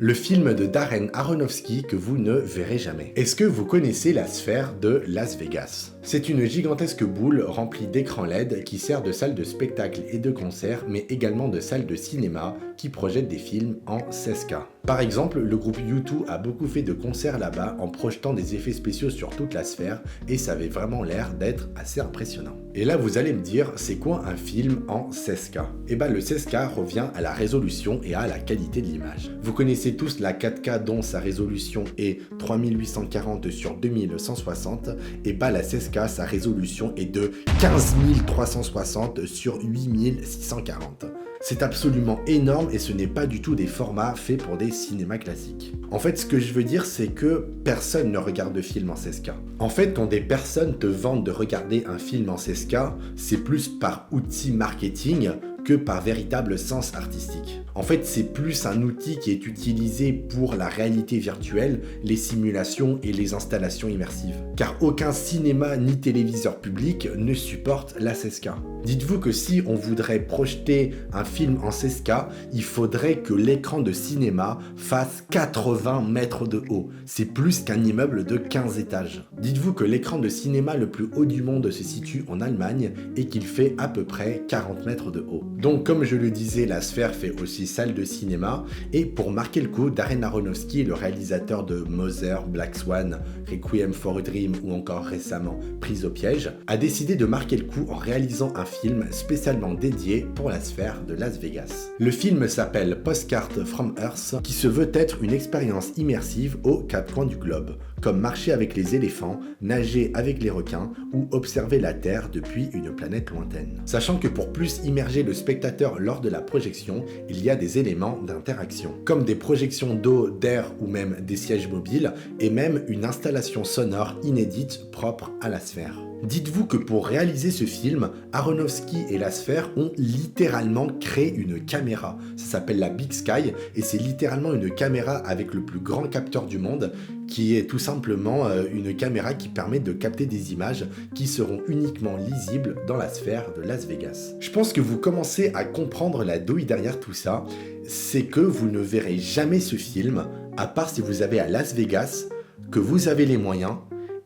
Le film de Darren Aronofsky que vous ne verrez jamais. Est-ce que vous connaissez la sphère de Las Vegas? C'est une gigantesque boule remplie d'écrans LED qui sert de salle de spectacle et de concert, mais également de salle de cinéma qui projette des films en 16K. Par exemple, le groupe U2 a beaucoup fait de concerts là-bas en projetant des effets spéciaux sur toute la sphère et ça avait vraiment l'air d'être assez impressionnant. Et là, vous allez me dire, c'est quoi un film en 16K? Eh ben, le 16K revient à la résolution et à la qualité de l'image. Vous connaissez tous la 4K dont sa résolution est 3840 sur 2160, et bah la 16K, sa résolution est de 15360 sur 8640. C'est absolument énorme et ce n'est pas du tout des formats faits pour des cinémas classiques. En fait, ce que je veux dire, c'est que personne ne regarde de film en 16K. En fait, quand des personnes te vendent de regarder un film en 16K, c'est plus par outil marketing que par véritable sens artistique. En fait, c'est plus un outil qui est utilisé pour la réalité virtuelle, les simulations et les installations immersives. Car aucun cinéma ni téléviseur public ne supporte la 16K. Dites-vous que si on voudrait projeter un film en 16K, il faudrait que l'écran de cinéma fasse 80 mètres de haut. C'est plus qu'un immeuble de 15 étages. Dites-vous que l'écran de cinéma le plus haut du monde se situe en Allemagne et qu'il fait à peu près 40 mètres de haut. Donc comme je le disais, la sphère fait aussi salle de cinéma et pour marquer le coup, Darren Aronofsky, le réalisateur de Mother, Black Swan, Requiem for a Dream ou encore récemment Prise au piège, a décidé de marquer le coup en réalisant un film spécialement dédié pour la sphère de Las Vegas. Le film s'appelle Postcard from Earth, qui se veut être une expérience immersive aux quatre coins du globe, comme marcher avec les éléphants, nager avec les requins ou observer la Terre depuis une planète lointaine. Sachant que pour plus immerger le spectateur lors de la projection, il y a des éléments d'interaction, comme des projections d'eau, d'air ou même des sièges mobiles, et même une installation sonore inédite propre à la sphère. Dites-vous que pour réaliser ce film, Aronofsky et la sphère ont littéralement créé une caméra. Ça s'appelle la Big Sky et c'est littéralement une caméra avec le plus grand capteur du monde qui est tout simplement une caméra qui permet de capter des images qui seront uniquement lisibles dans la sphère de Las Vegas. Je pense que vous commencez à comprendre la douille derrière tout ça, c'est que vous ne verrez jamais ce film, à part si vous avez à Las Vegas, que vous avez les moyens,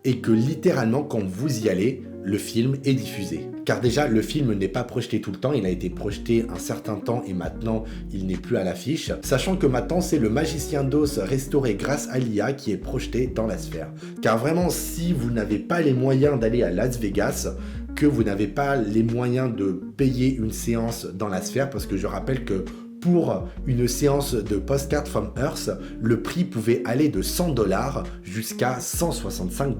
et que littéralement quand vous y allez, le film est diffusé. Car déjà, le film n'est pas projeté tout le temps, il a été projeté un certain temps et maintenant il n'est plus à l'affiche. Sachant que maintenant c'est le Magicien d'Oz restauré grâce à l'IA qui est projeté dans la sphère. Car vraiment, si vous n'avez pas les moyens d'aller à Las Vegas, que vous n'avez pas les moyens de payer une séance dans la sphère, parce que je rappelle que pour une séance de Postcard from Earth, le prix pouvait aller de $100 jusqu'à $165.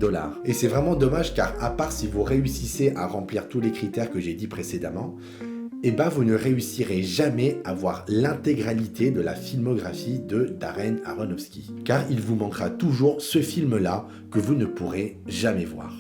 Et c'est vraiment dommage car à part si vous réussissez à remplir tous les critères que j'ai dit précédemment, eh ben vous ne réussirez jamais à voir l'intégralité de la filmographie de Darren Aronofsky. Car il vous manquera toujours ce film-là que vous ne pourrez jamais voir.